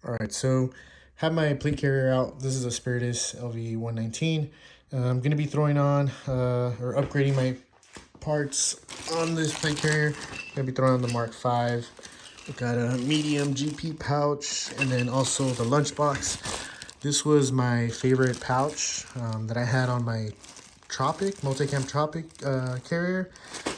All right, so have my plate carrier out. This is a Spiritus LV119. I'm going to be throwing on or upgrading my parts on this plate carrier. I'm going to be throwing on the Mark V. We've got a medium GP pouch and then also the lunchbox. This was my favorite pouch that I had on my Tropic, Multicam Tropic carrier,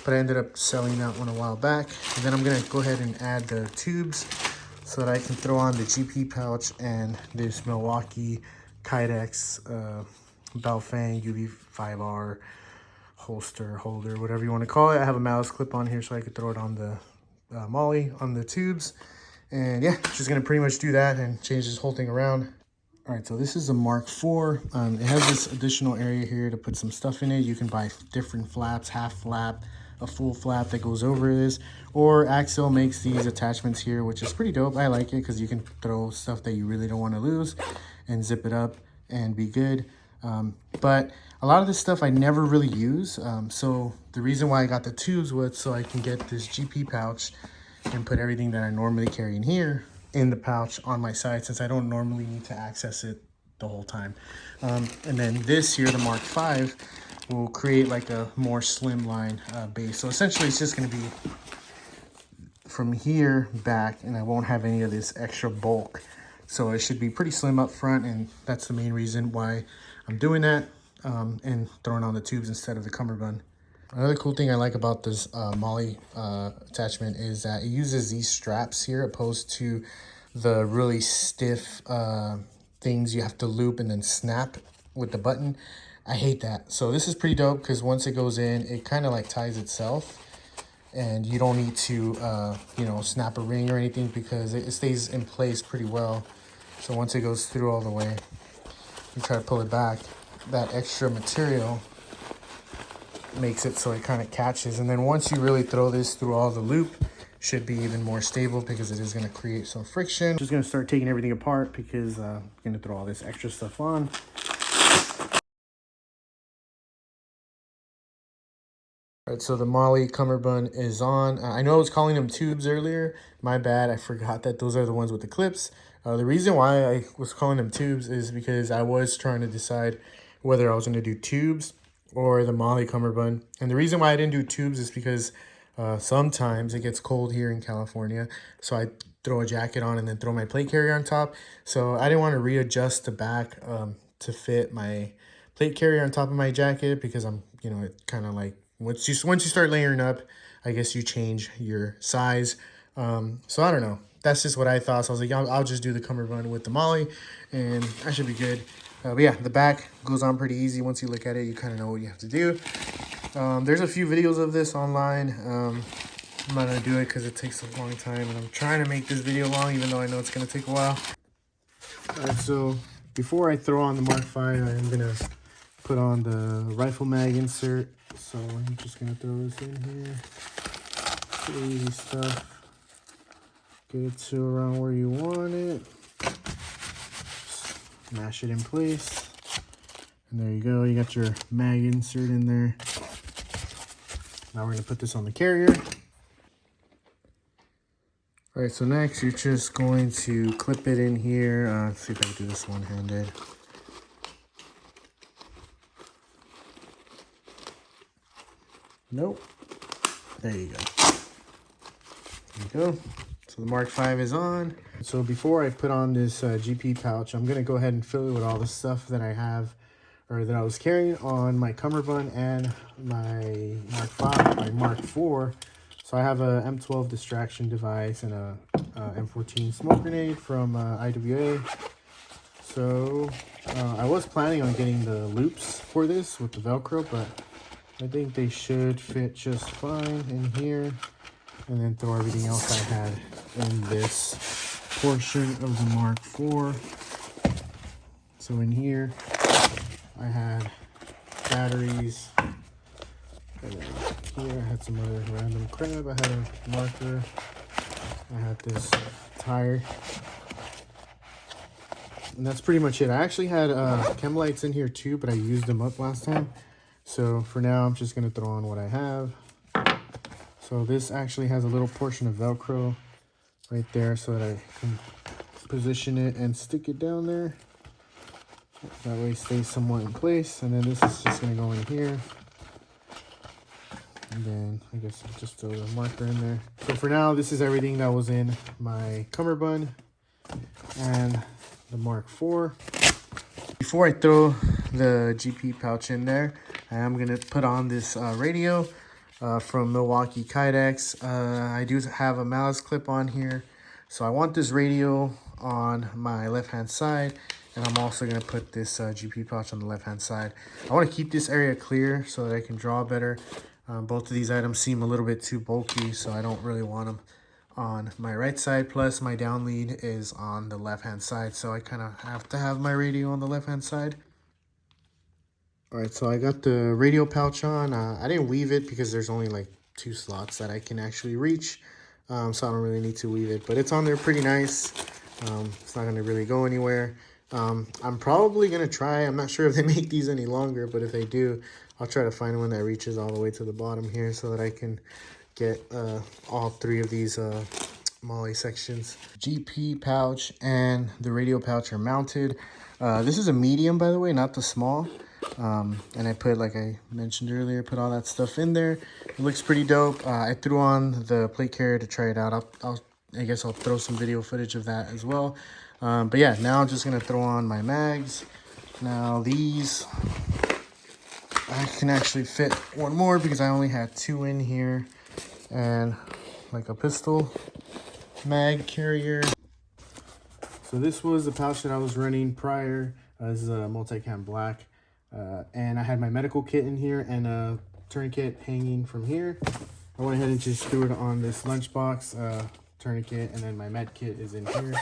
but I ended up selling that one a while back. And then I'm going to go ahead and add the tubes so that I can throw on the GP pouch and this Milwaukee Kydex Baofeng UV5R holster, holder, whatever you want to call it. I have a mouse clip on here so I could throw it on the molly on the tubes. And yeah, just going to pretty much do that and change this whole thing around. All right, so this is a Mark IV. It has this additional area here to put some stuff in it. You can buy different flaps, half flap, a full flap that goes over this, or Axel makes these attachments here, which is pretty dope. I like it because you can throw stuff that you really don't want to lose and zip it up and be good. But a lot of this stuff I never really use. So the reason why I got the tubes was so I can get this GP pouch and put everything that I normally carry in here in the pouch on my side, since I don't normally need to access it the whole time. And then this here, the Mark V, will create like a more slimline base. So essentially it's just going to be from here back, and I won't have any of this extra bulk. So it should be pretty slim up front, and that's the main reason why I'm doing that and throwing on the tubes instead of the cummerbund. Another cool thing I like about this molly attachment is that it uses these straps here opposed to the really stiff things you have to loop and then snap with the button. I hate that. So this is pretty dope because once it goes in, it kind of like ties itself, and you don't need to, you know, snap a ring or anything because it stays in place pretty well. So once it goes through all the way, you try to pull it back, that extra material makes it so it kind of catches. And then once you really throw this through all the loop, should be even more stable because it is going to create some friction. Just going to start taking everything apart because I'm going to throw all this extra stuff on. All right, so the molly cummerbund is on. I know I was calling them tubes earlier. My bad, I forgot that those are the ones with the clips. The reason why I was calling them tubes is because I was trying to decide whether I was going to do tubes or the molly cummerbund. And the reason why I didn't do tubes is because sometimes it gets cold here in California, so I throw a jacket on and then throw my plate carrier on top. So I didn't want to readjust the back to fit my plate carrier on top of my jacket because I'm, you know, it kind of like once you start layering up, I guess you change your size. So I don't know. That's just what I thought. So I was like, I'll just do the cummerbund with the molly, and I should be good. But yeah, the back goes on pretty easy. Once you look at it, you kind of know what you have to do. There's a few videos of this online. I'm not going to do it because it takes a long time, and I'm trying to make this video long, even though I know it's going to take a while. All right, so before I throw on the Mark V, I'm going to put on the rifle mag insert. So I'm just going to throw this in here. Pretty easy stuff. Get it to around where you want it. Mash it in place. And there you go. You got your mag insert in there. Now we're going to put this on the carrier. All right, so next you're just going to clip it in here. Let's see if I can do this one-handed. Nope. There you go. There you go. So the Mark V is on. So before I put on this GP pouch, I'm going to go ahead and fill it with all the stuff that I have, or that I was carrying on my cummerbund and my Mark V, my Mark IV. So I have a M12 distraction device and a M14 smoke grenade from IWA. So I was planning on getting the loops for this with the Velcro, but I think they should fit just fine in here. And then throw everything else I had in this portion of the Mark IV. So in here, I had batteries. And then here I had some other random crap. I had a marker. I had this tire. And that's pretty much it. I actually had chem lights in here too, but I used them up last time. So for now, I'm just going to throw on what I have. So this actually has a little portion of Velcro right there so that I can position it and stick it down there. That way it stays somewhat in place. And then this is just gonna go in here. And then I guess I'll just throw the marker in there. So for now, this is everything that was in my cummerbund and the Mark IV. Before I throw the GP pouch in there, I am gonna put on this radio from Milwaukee Kydex. I do have a mouse clip on here. So I want this radio on my left-hand side, and I'm also gonna put this GP pouch on the left-hand side. I wanna keep this area clear so that I can draw better. Both of these items seem a little bit too bulky, so I don't really want them on my right side. Plus my down lead is on the left-hand side, so I kind of have to have my radio on the left-hand side. All right, so I got the radio pouch on. I didn't weave it because there's only like 2 slots that I can actually reach, so I don't really need to weave it, but it's on there pretty nice. It's not gonna really go anywhere. I'm probably gonna try, I'm not sure if they make these any longer, but if they do, I'll try to find one that reaches all the way to the bottom here so that I can get all 3 of these MOLLE sections. GP pouch and the radio pouch are mounted. This is a medium, by the way, not the small. And I put, like I mentioned earlier, put all that stuff in there. It looks pretty dope. I threw on the plate carrier to try it out. I guess I'll throw some video footage of that as well. But yeah, now I'm just gonna throw on my mags. Now these, I can actually fit one more because I only had 2 in here, and like a pistol mag carrier. So this was the pouch that I was running prior. This is a multi-cam black, and I had my medical kit in here and a tourniquet hanging from here. I went ahead and just threw it on this lunchbox tourniquet, and then my med kit is in here.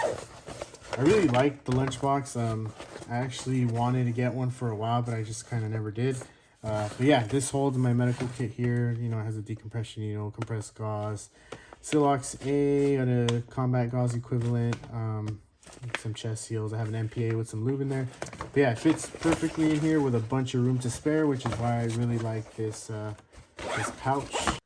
I really like the lunchbox. I actually wanted to get one for a while, but I just kind of never did. But yeah, this holds my medical kit here. You know, it has a decompression needle, compressed gauze, Silox A, and a combat gauze equivalent, some chest seals. I have an MPA with some lube in there. But yeah, it fits perfectly in here with a bunch of room to spare, which is why I really like this this pouch.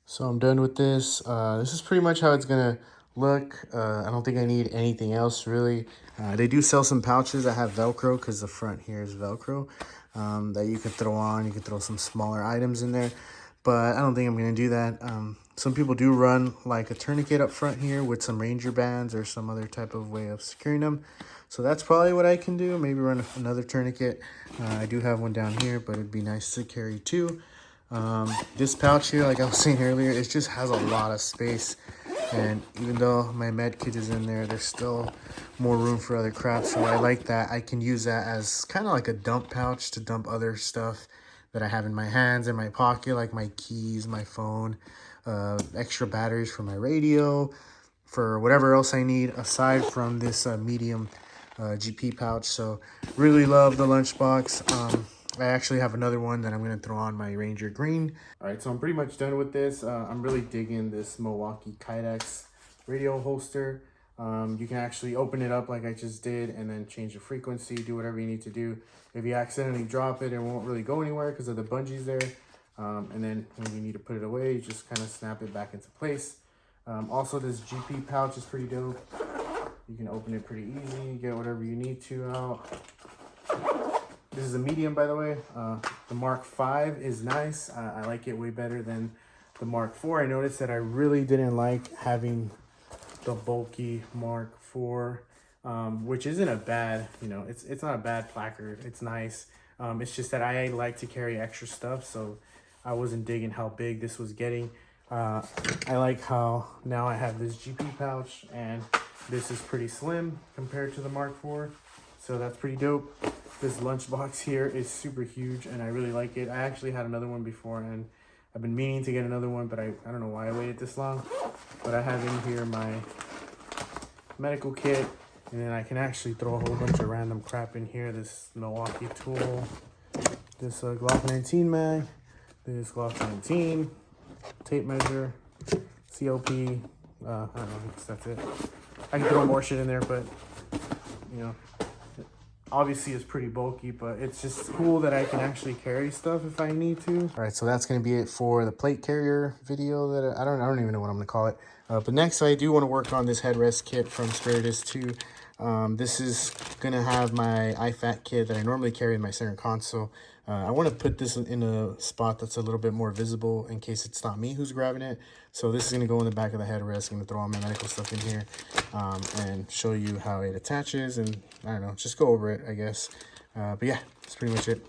So I'm done with this. This is pretty much how it's gonna look. I don't think I need anything else really. They do sell some pouches that have Velcro, because the front here is Velcro, that you could throw on. You could throw some smaller items in there, but I don't think I'm gonna do that. Some people do run like a tourniquet up front here with some Ranger bands or some other type of way of securing them. So that's probably what I can do. Maybe run another tourniquet. I do have one down here, but it'd be nice to carry too. This pouch here, like I was saying earlier, it just has a lot of space. And even though my med kit is in there, there's still more room for other crap. So I like that. I can use that as kind of like a dump pouch to dump other stuff that I have in my hands, in my pocket, like my keys, my phone, extra batteries for my radio, for whatever else I need aside from this medium GP pouch. So really love the lunchbox. I actually have another one that I'm going to throw on my Ranger Green. All right, so I'm pretty much done with this. I'm really digging this Milwaukee Kydex radio holster. You can actually open it up like I just did and then change the frequency, do whatever you need to do. If you accidentally drop it, it won't really go anywhere because of the bungees there. And then when you need to put it away, you just kind of snap it back into place. Also, this GP pouch is pretty dope. You can open it pretty easy, get whatever you need to out. This is a medium, by the way. The Mark V is nice. I like it way better than the Mark IV. I noticed that I really didn't like having the bulky Mark IV, which isn't a bad, you know, it's not a bad placard. It's nice. It's just that I like to carry extra stuff, so I wasn't digging how big this was getting. I like how now I have this GP pouch, and this is pretty slim compared to the Mark IV, so that's pretty dope. This lunchbox here is super huge, and I really like it. I actually had another one before, and I've been meaning to get another one, but I don't know why I waited this long. But I have in here my medical kit, and then I can actually throw a whole bunch of random crap in here. This Milwaukee tool, this Glock 19 mag, this Glock 19, tape measure, COP, I don't know, I guess that's it. I can throw more shit in there, but, you know, obviously is pretty bulky, but it's just cool that I can actually carry stuff if I need to. All right, so that's going to be it for the plate carrier video. That I don't even know what I'm going to call it. But next, I do want to work on this headrest kit from Spiritus too. This is going to have my IFAT kit that I normally carry in my center console. I want to put this in a spot that's a little bit more visible in case it's not me who's grabbing it. So this is going to go in the back of the headrest. I'm going to throw all my medical stuff in here and show you how it attaches, and I don't know, just go over it, I guess. But yeah, that's pretty much it.